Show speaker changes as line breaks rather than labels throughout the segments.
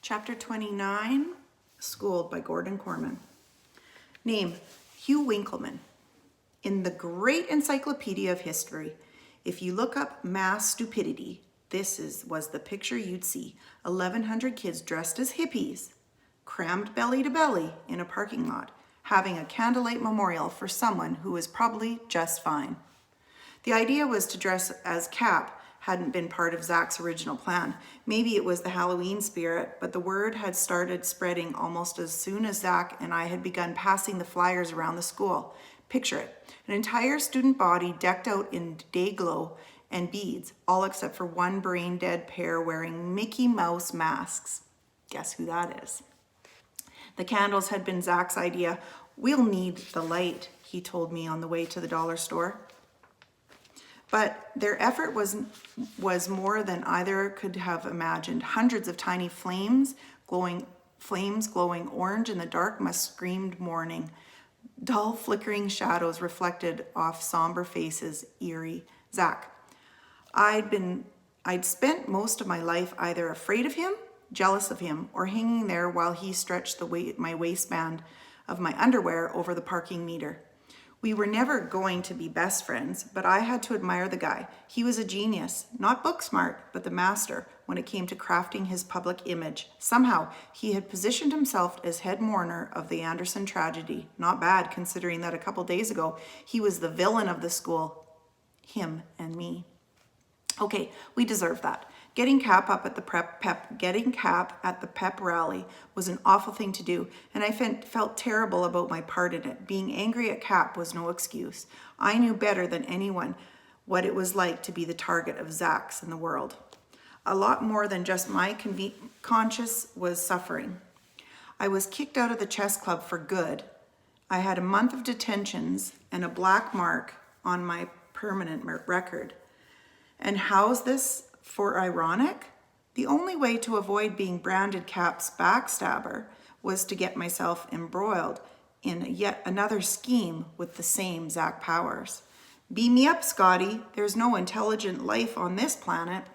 Chapter 29, Schooled by Gordon Corman. Name, Hugh Winkleman. In the great encyclopedia of history, if you look up mass stupidity, was the picture you'd see. 1,100 kids dressed as hippies, crammed belly to belly in a parking lot, having a candlelight memorial for someone who was probably just fine. The idea was to dress as Cap hadn't been part of Zach's original plan. Maybe it was the Halloween spirit, but the word had started spreading almost as soon as Zach and I had begun passing the flyers around the school. Picture it, an entire student body decked out in day glow and beads, all except for one brain-dead pair wearing Mickey Mouse masks. Guess who that is? The candles had been Zach's idea. We'll need the light, he told me on the way to the dollar store. But their effort was more than either could have imagined. Hundreds of tiny flames glowing orange in the dark screamed morning. Dull flickering shadows reflected off somber faces, eerie. Zach. I'd spent most of my life either afraid of him, jealous of him, or hanging there while he stretched my waistband of my underwear over the parking meter. We were never going to be best friends, but I had to admire the guy. He was a genius, not book smart, but the master when it came to crafting his public image. Somehow, he had positioned himself as head mourner of the Anderson tragedy. Not bad, considering that a couple days ago, he was the villain of the school. Him and me. Okay, we deserve that. Getting Cap at the pep rally was an awful thing to do, and I felt terrible about my part in it. Being angry at Cap was no excuse. I knew better than anyone what it was like to be the target of Zach's in the world. A lot more than just my conscience was suffering. I was kicked out of the chess club for good. I had a month of detentions and a black mark on my permanent record. And how's this for ironic? The only way to avoid being branded Cap's backstabber was to get myself embroiled in yet another scheme with the same Zach Powers. Beam me up, Scotty. There's no intelligent life on this planet.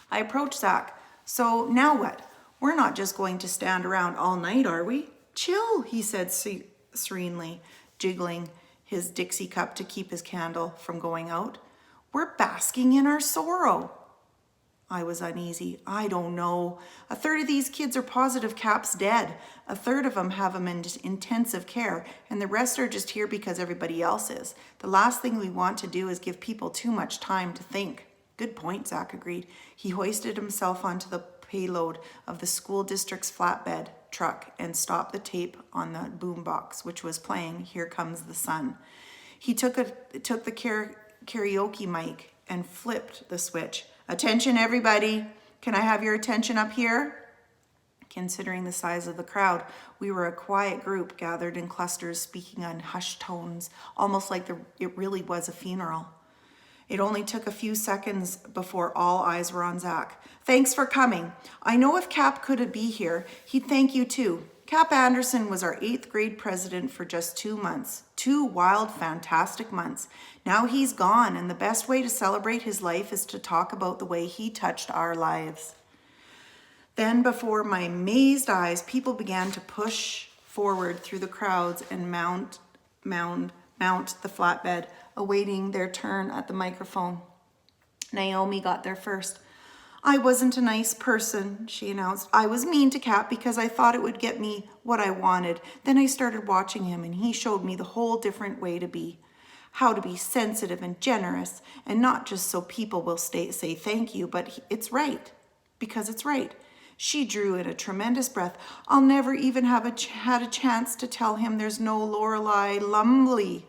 I approached Zach. So now what? We're not just going to stand around all night, are we? Chill, he said serenely, jiggling his Dixie cup to keep his candle from going out. We're basking in our sorrow. I was uneasy. I don't know. A third of these kids are positive Cap's dead. A third of them have him in intensive care, and the rest are just here because everybody else is. The last thing we want to do is give people too much time to think. Good point, Zach agreed. He hoisted himself onto the payload of the school district's flatbed truck and stopped the tape on the boombox, which was playing Here Comes the Sun. He took the karaoke mic and flipped the switch. Attention, everybody. Can I have your attention up here? Considering the size of the crowd, we were a quiet group gathered in clusters speaking on hushed tones, almost like it really was a funeral. It only took a few seconds before all eyes were on Zach. Thanks for coming. I know if Cap could be here, he'd thank you too. Cap Anderson was our 8th grade president for just 2 months. 2 wild, fantastic months. Now he's gone, and the best way to celebrate his life is to talk about the way he touched our lives. Then, before my amazed eyes, people began to push forward through the crowds and mount the flatbed, awaiting their turn at the microphone. Naomi got there first. I wasn't a nice person, she announced. I was mean to Cap because I thought it would get me what I wanted. Then I started watching him, and he showed me the whole different way to be. How to be sensitive and generous, and not just so people will say thank you, but it's right, because it's right. She drew in a tremendous breath. I'll never even have had a chance to tell him there's no Lorelei Lumley.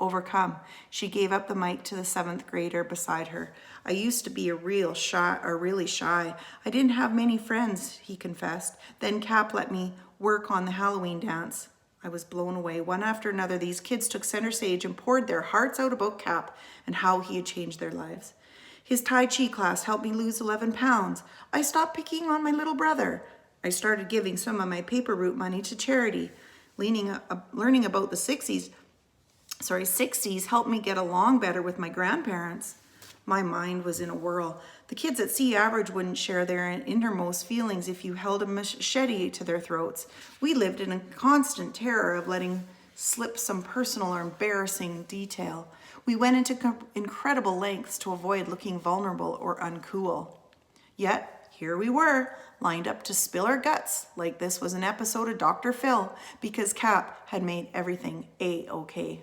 Overcome, she gave up the mic to the 7th grader beside her. I used to be really shy. I didn't have many friends, he confessed. Then Cap let me work on the Halloween dance. I was blown away. One after another, these kids took center stage and poured their hearts out about Cap and how he had changed their lives. His Tai Chi class helped me lose 11 pounds. I stopped picking on my little brother. I started giving some of my paper route money to charity. Learning about the 60s helped me get along better with my grandparents. My mind was in a whirl. The kids at C Average wouldn't share their innermost feelings if you held a machete to their throats. We lived in a constant terror of letting slip some personal or embarrassing detail. We went into incredible lengths to avoid looking vulnerable or uncool. Yet, here we were, lined up to spill our guts like this was an episode of Dr. Phil, because Cap had made everything A-OK.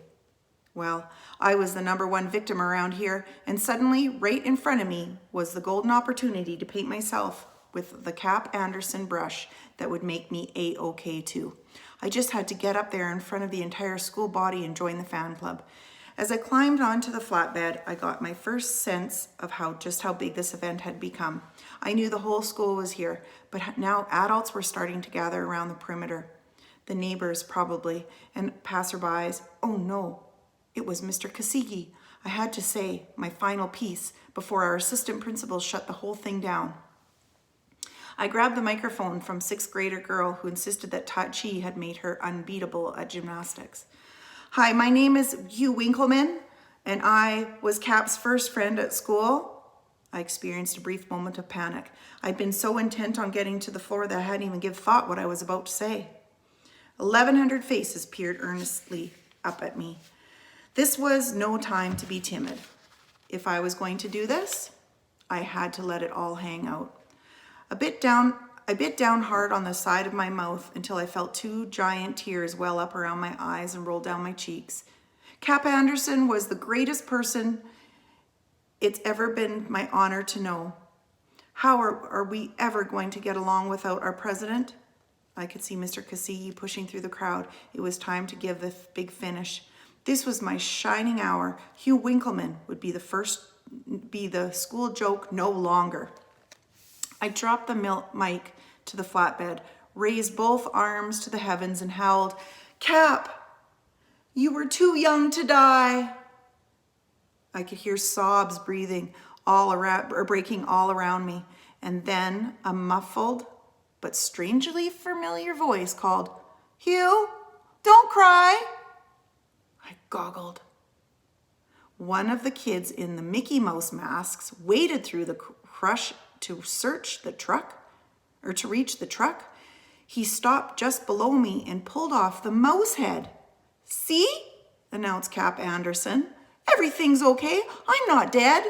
Well, I was the number one victim around here, and suddenly, right in front of me, was the golden opportunity to paint myself with the Cap Anderson brush that would make me A-OK too. I just had to get up there in front of the entire school body and join the fan club. As I climbed onto the flatbed, I got my first sense of just how big this event had become. I knew the whole school was here, but now adults were starting to gather around the perimeter. The neighbors probably, and passerbys. Oh no, it was Mr. Kasigi. I had to say my final piece before our assistant principal shut the whole thing down. I grabbed the microphone from sixth grader girl who insisted that Tai Chi had made her unbeatable at gymnastics. Hi, my name is Hugh Winkleman, and I was Cap's first friend at school. I experienced a brief moment of panic. I'd been so intent on getting to the floor that I hadn't even given thought what I was about to say. 1,100 faces peered earnestly up at me. This was no time to be timid. If I was going to do this, I had to let it all hang out. I bit down hard on the side of my mouth until I felt 2 giant tears well up around my eyes and roll down my cheeks. Cap Anderson was the greatest person it's ever been my honor to know. How are we ever going to get along without our president? I could see Mr. Kasigi pushing through the crowd. It was time to give the big finish. This was my shining hour. Hugh Winkleman would be the school joke no longer. I dropped the mic to the flatbed, raised both arms to the heavens and howled, "Cap, you were too young to die." I could hear sobs breathing breaking all around me, and then a muffled but strangely familiar voice called, "Hugh, don't cry." I goggled. One of the kids in the Mickey Mouse masks waded through the crush to reach the truck. He stopped just below me and pulled off the mouse head. "See?" announced Cap Anderson. "Everything's okay. I'm not dead."